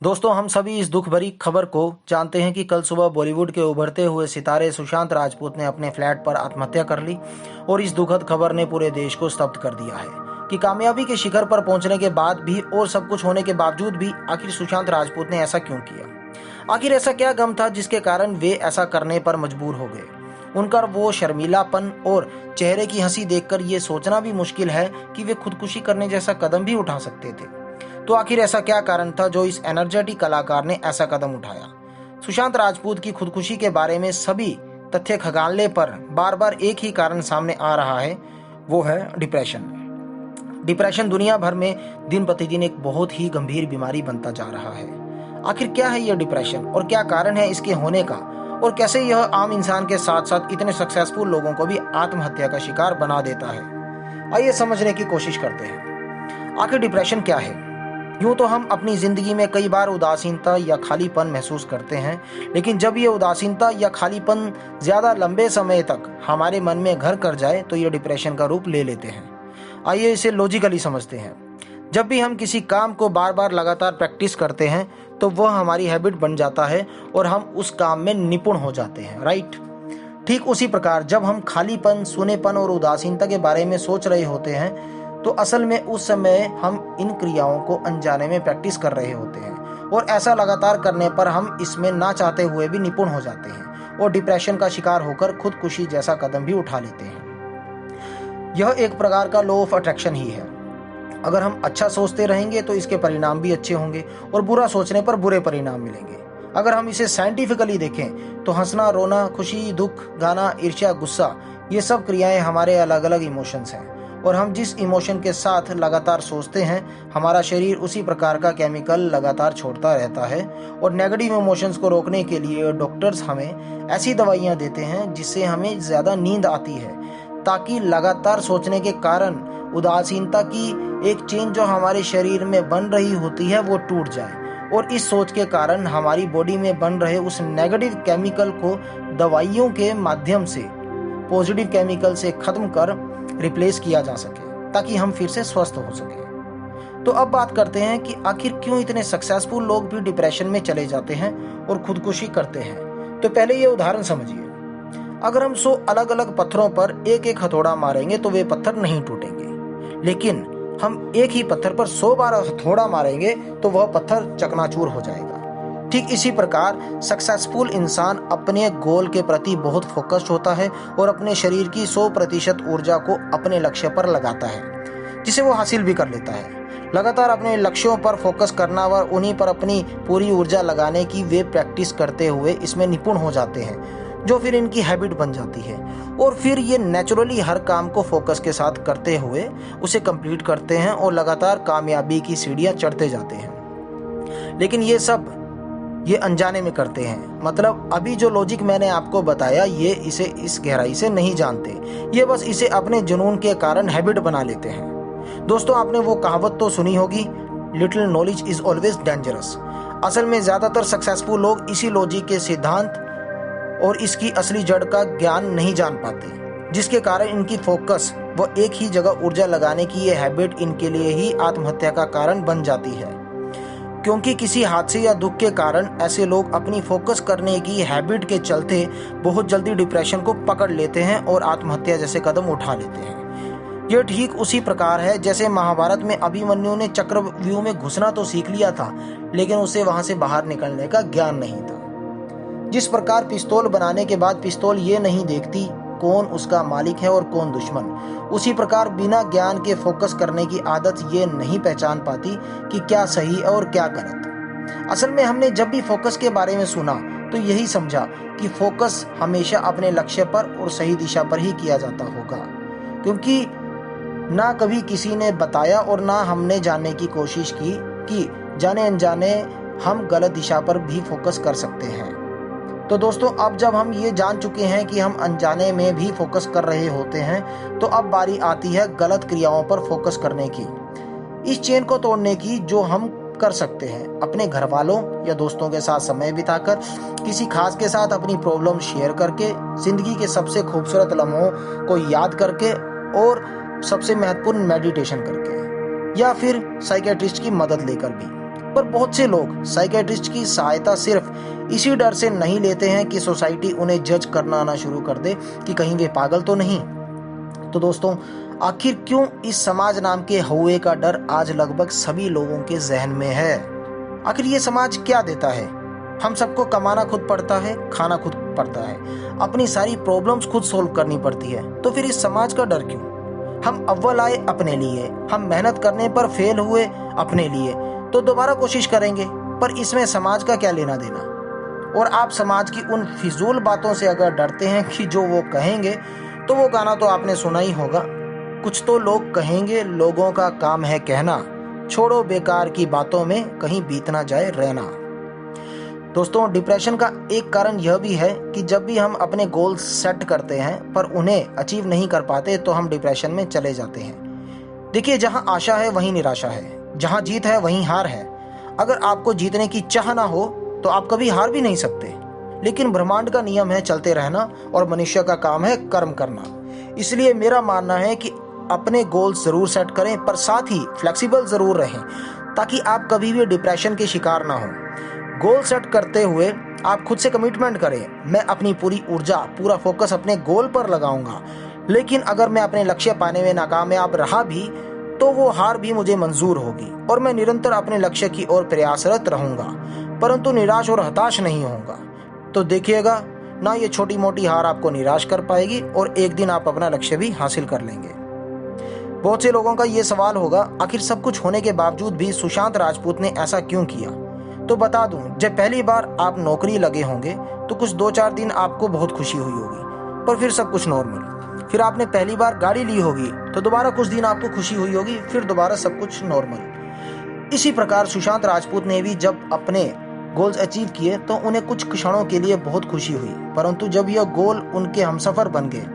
दोस्तों, हम सभी इस दुख भरी खबर को जानते हैं कि कल सुबह बॉलीवुड के उभरते हुए सितारे सुशांत राजपूत ने अपने फ्लैट पर आत्महत्या कर ली और इस दुखद खबर ने पूरे देश को स्तब्ध कर दिया है कि कामयाबी के शिखर पर पहुंचने के बाद भी और सब कुछ होने के बावजूद भी आखिर सुशांत राजपूत ने ऐसा क्यों किया। आखिर ऐसा क्या गम था जिसके कारण वे ऐसा करने पर मजबूर हो गए। उनका वो शर्मीलापन और चेहरे की हंसी देखकर ये सोचना भी मुश्किल है कि वे खुदकुशी करने जैसा कदम भी उठा सकते थे। तो आखिर ऐसा क्या कारण था जो इस एनर्जेटिक कलाकार ने ऐसा कदम उठाया। सुशांत राजपूत की खुदकुशी के बारे में सभी तथ्य खंगालने पर बार बार एक ही कारण सामने आ रहा है, वो है डिप्रेशन। डिप्रेशन दुनिया भर में दिन प्रतिदिन एक बहुत ही गंभीर बीमारी बनता जा रहा है। आखिर क्या है यह डिप्रेशन और क्या कारण है इसके होने का, और कैसे यह आम इंसान के साथ साथ इतने सक्सेसफुल लोगों को भी आत्महत्या का शिकार बना देता है। आइए समझने की कोशिश करते हैं आखिर डिप्रेशन क्या है। यूं तो हम अपनी जिंदगी में कई बार उदासीनता या खालीपन महसूस करते हैं, लेकिन जब ये उदासीनता या खालीपन ज्यादा लंबे समय तक हमारे मन में घर कर जाए तो ये डिप्रेशन का रूप ले लेते हैं। आइए इसे लॉजिकली समझते हैं। जब भी हम किसी काम को बार बार लगातार प्रैक्टिस करते हैं तो वह हमारी हैबिट बन जाता है और हम उस काम में निपुण हो जाते हैं, राइट। ठीक उसी प्रकार जब हम खालीपन, सूनेपन और उदासीनता के बारे में सोच रहे होते हैं तो असल में उस समय हम इन क्रियाओं को अनजाने में प्रैक्टिस कर रहे होते हैं, और ऐसा लगातार करने पर हम इसमें ना चाहते हुए भी निपुण हो जाते हैं और डिप्रेशन का शिकार होकर खुदकुशी जैसा कदम भी उठा लेते हैं। यह एक प्रकार का लॉ ऑफ अट्रैक्शन ही है। अगर हम अच्छा सोचते रहेंगे तो इसके परिणाम भी अच्छे होंगे और बुरा सोचने पर बुरे परिणाम मिलेंगे। अगर हम इसे साइंटिफिकली देखें तो हंसना, रोना, खुशी, दुख, गाना, ईर्ष्या, गुस्सा, ये सब क्रियाएं हमारे अलग अलग इमोशंस हैं, और हम जिस इमोशन के साथ लगातार सोचते हैं हमारा शरीर उसी प्रकार का केमिकल लगातार छोड़ता रहता है। और नेगेटिव इमोशंस को रोकने के लिए डॉक्टर्स हमें ऐसी दवाइयां देते हैं जिससे हमें ज़्यादा नींद आती है, ताकि लगातार सोचने के कारण उदासीनता की एक चेन जो हमारे शरीर में बन रही होती है वो टूट जाए, और इस सोच के कारण हमारी बॉडी में बन रहे उस नेगेटिव केमिकल को दवाइयों के माध्यम से पॉजिटिव केमिकल से खत्म कर रिप्लेस किया जा सके, ताकि हम फिर से स्वस्थ हो सके। तो अब बात करते हैं कि आखिर क्यों इतने सक्सेसफुल लोग भी डिप्रेशन में चले जाते हैं और खुदकुशी करते हैं। तो पहले ये उदाहरण समझिए। अगर हम 100 अलग अलग पत्थरों पर एक एक हथौड़ा मारेंगे तो वे पत्थर नहीं टूटेंगे, लेकिन हम एक ही पत्थर पर 100 बार हथौड़ा मारेंगे तो वह पत्थर चकनाचूर हो जाएगा। ठीक इसी प्रकार सक्सेसफुल इंसान अपने गोल के प्रति बहुत फोकस्ड होता है और अपने शरीर की 100% ऊर्जा को अपने लक्ष्य पर लगाता है, जिसे वो हासिल भी कर लेता है। लगातार अपने लक्ष्यों पर फोकस करना व उन्हीं पर अपनी पूरी ऊर्जा लगाने की वे प्रैक्टिस करते हुए इसमें निपुण हो जाते हैं, जो फिर इनकी हैबिट बन जाती है, और फिर ये नेचुरली हर काम को फोकस के साथ करते हुए उसे कंप्लीट करते हैं और लगातार कामयाबी की सीढ़ियां चढ़ते जाते हैं। लेकिन ये सब ये अनजाने में करते हैं। मतलब अभी जो लॉजिक मैंने आपको बताया ये इसे इस गहराई से नहीं जानते, ये बस इसे अपने जुनून के कारण हैबिट बना लेते हैं। दोस्तों, आपने वो कहावत तो सुनी होगी, little knowledge is always dangerous. असल में ज्यादातर सक्सेसफुल लोग इसी लॉजिक के सिद्धांत और इसकी असली जड़ का ज्ञान नहीं जान पाते, जिसके कारण इनकी फोकस व एक ही जगह ऊर्जा लगाने की ये हैबिट इनके लिए ही आत्महत्या का कारण बन जाती है। क्योंकि किसी हादसे या दुख के कारण ऐसे लोग अपनी फोकस करने की हैबिट के चलते बहुत जल्दी डिप्रेशन को पकड़ लेते हैं और आत्महत्या जैसे कदम उठा लेते हैं। यह ठीक उसी प्रकार है जैसे महाभारत में अभिमन्यु ने चक्रव्यूह में घुसना तो सीख लिया था, लेकिन उसे वहां से बाहर निकलने का ज्ञान नहीं था। जिस प्रकार पिस्तौल बनाने के बाद पिस्तौल ये नहीं देखती कौन उसका मालिक है और कौन दुश्मन, उसी प्रकार बिना ज्ञान के फोकस करने की आदत ये नहीं पहचान पाती कि क्या सही है और क्या गलत। असल में हमने जब भी फोकस के बारे में सुना तो यही समझा कि फोकस हमेशा अपने लक्ष्य पर और सही दिशा पर ही किया जाता होगा, क्योंकि ना कभी किसी ने बताया और ना हमने जानने की कोशिश की कि जाने अनजाने हम गलत दिशा पर भी फोकस कर सकते हैं। तो दोस्तों, अब जब हम ये जान चुके हैं कि हम अनजाने में भी फोकस कर रहे होते हैं, तो अब बारी आती है गलत क्रियाओं पर फोकस करने की, इस चेन को तोड़ने की, जो हम कर सकते हैं अपने घर वालों या दोस्तों के साथ समय बिताकर, किसी खास के साथ अपनी प्रॉब्लम शेयर करके, जिंदगी के सबसे खूबसूरत लम्हों को याद करके, और सबसे महत्वपूर्ण मेडिटेशन करके, या फिर साइकियाट्रिस्ट की मदद लेकर भी। पर बहुत से लोग साइकियाट्रिस्ट की सहायता सिर्फ इसी डर से नहीं लेते हैं कि सोसाइटी उन्हें जज करना ना शुरू कर दे कि कहीं वे पागल तो नहीं। तो दोस्तों, आखिर क्यों इस समाज नाम के हौवे का डर आज लगभग सभी लोगों के जहन में है? आखिर ये समाज क्या देता है? हम सबको कमाना खुद पड़ता है, खाना खुद पड़ता है, अपनी सारी प्रॉब्लम्स खुद सोल्व करनी पड़ती है। तो फिर इस समाज का डर क्यों? हम अव्वल आए अपने लिए, हम मेहनत करने पर फेल हुए अपने लिए, तो दोबारा कोशिश करेंगे। पर इसमें समाज का क्या लेना देना? और आप समाज की उन फिजूल बातों से अगर डरते हैं कि जो वो कहेंगे, तो वो गाना तो आपने सुना ही होगा, कुछ तो लोग कहेंगे, लोगों का काम है कहना, छोड़ो बेकार की बातों में, कहीं बीत ना जाए रहना। दोस्तों, डिप्रेशन का एक कारण यह भी है कि जब भी हम अपने गोल्स सेट करते हैं पर उन्हें अचीव नहीं कर पाते, तो हम डिप्रेशन में चले जाते हैं। देखिए, जहां आशा है वहीं निराशा है, जहां जीत है वहीं हार है। अगर आपको जीतने की चाह ना हो तो आप कभी हार भी नहीं सकते। लेकिन ब्रह्मांड का नियम है चलते रहना और मनुष्य का काम है कर्म करना। इसलिए मेरा मानना है कि अपने गोल्स जरूर सेट करें, पर साथ ही फ्लेक्सिबल जरूर रहें, ताकि आप कभी भी डिप्रेशन के शिकार ना हो। गोल सेट करते हुए आप खुद से कमिटमेंट करें, मैं अपनी पूरी ऊर्जा, पूरा फोकस अपने गोल पर लगाऊंगा। लेकिन अगर मैं अपने लक्ष्य पाने में नाकामयाब रहा भी, तो वो हार भी मुझे मंजूर होगी और मैं निरंतर अपने लक्ष्य की ओर प्रयासरत रहूंगा, परंतु निराश और हताश नहीं होऊंगा। तो देखिएगा, ना ये छोटी मोटी हार आपको निराश कर पाएगी और एक दिन आप अपना लक्ष्य भी हासिल कर लेंगे। बहुत से लोगों का ये सवाल होगा, आखिर सब कुछ होने के बावजूद भी सुशांत राजपूत ने ऐसा क्यों किया? तो बता दूं, जब पहली बार आप नौकरी लगे होंगे तो कुछ 2-4 दिन आपको बहुत खुशी हुई होगी, पर फिर सब कुछ नॉर्मल। फिर आपने पहली बार गाड़ी ली होगी तो दोबारा कुछ दिन आपको खुशी हुई होगी, फिर दोबारा सब कुछ नॉर्मल। इसी प्रकार सुशांत राजपूत ने भी जब अपने गोल्स अचीव किए तो उन्हें कुछ क्षणों के लिए बहुत खुशी हुई, परंतु जब यह गोल उनके हमसफर बन गए,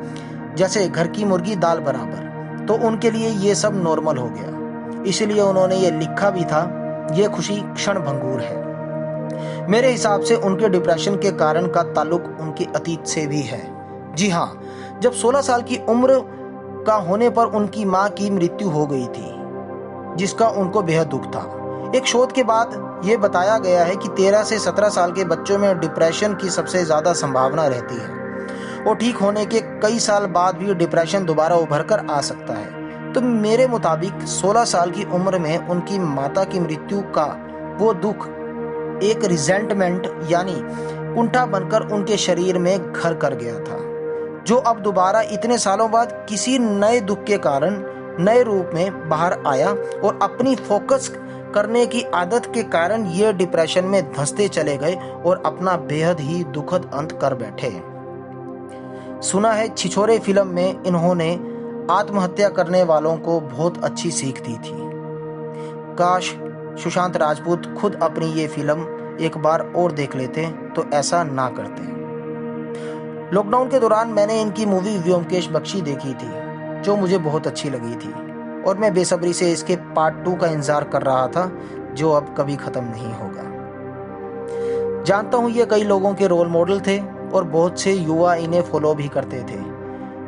जैसे घर की मुर्गी दाल बराबर, तो उनके लिए ये सब नॉर्मल हो गया। इसलिए उन्होंने ये लिखा भी था, ये खुशी क्षण भंगुर है। मेरे हिसाब से उनके डिप्रेशन के कारण का ताल्लुक उनके अतीत से भी है। जी हाँ, जब 16 साल की उम्र का होने पर उनकी मां की मृत्यु हो गई थी, जिसका उनको बेहद दुख था। एक शोध के बाद यह बताया गया है कि 13 से 17 साल के बच्चों में डिप्रेशन की सबसे ज्यादा संभावना रहती है और ठीक होने के कई साल बाद भी डिप्रेशन दोबारा उभर कर आ सकता है। तो मेरे मुताबिक 16 साल की उम्र में उनकी माता की मृत्यु का वो दुख एक रिजेंटमेंट यानी कुंठा बनकर उनके शरीर में घर कर गया था, जो अब दोबारा इतने सालों बाद किसी नए दुख के कारण नए रूप में बाहर आया और अपनी फोकस करने की आदत के कारण ये डिप्रेशन में धंसते चले गए और अपना बेहद ही दुखद अंत कर बैठे। सुना है छिछोरे फिल्म में इन्होंने आत्महत्या करने वालों को बहुत अच्छी सीख दी थी। काश सुशांत राजपूत खुद अपनी ये फिल्म एक बार और देख लेते तो ऐसा ना करते। लॉकडाउन के दौरान मैंने इनकी मूवी व्योमकेश बख्शी देखी थी, जो मुझे बहुत अच्छी लगी थी और मैं बेसब्री से इसके पार्ट 2 का इंतजार कर रहा था, जो अब कभी खत्म नहीं होगा। जानता हूँ ये कई लोगों के रोल मॉडल थे और बहुत से युवा इन्हें फॉलो भी करते थे।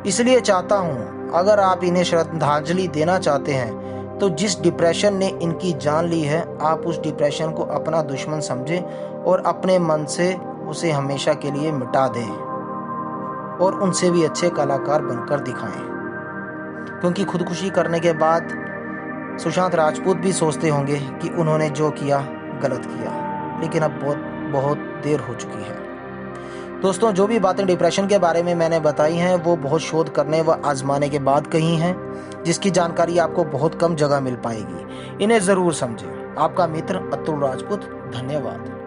इसलिए चाहता हूँ, अगर आप इन्हें श्रद्धांजलि देना चाहते हैं तो जिस डिप्रेशन ने इनकी जान ली है, आप उस डिप्रेशन को अपना दुश्मन समझें और अपने मन से उसे हमेशा के लिए मिटा दें और उनसे भी अच्छे कलाकार बनकर दिखाएं। क्योंकि खुदकुशी करने के बाद सुशांत राजपूत भी सोचते होंगे कि उन्होंने जो किया गलत किया, लेकिन अब बहुत देर हो चुकी है। दोस्तों, जो भी बातें डिप्रेशन के बारे में मैंने बताई हैं, वो बहुत शोध करने व आजमाने के बाद कही हैं, जिसकी जानकारी आपको बहुत कम जगह मिल पाएगी। इन्हें ज़रूर समझें। आपका मित्र अतुल राजपूत। धन्यवाद।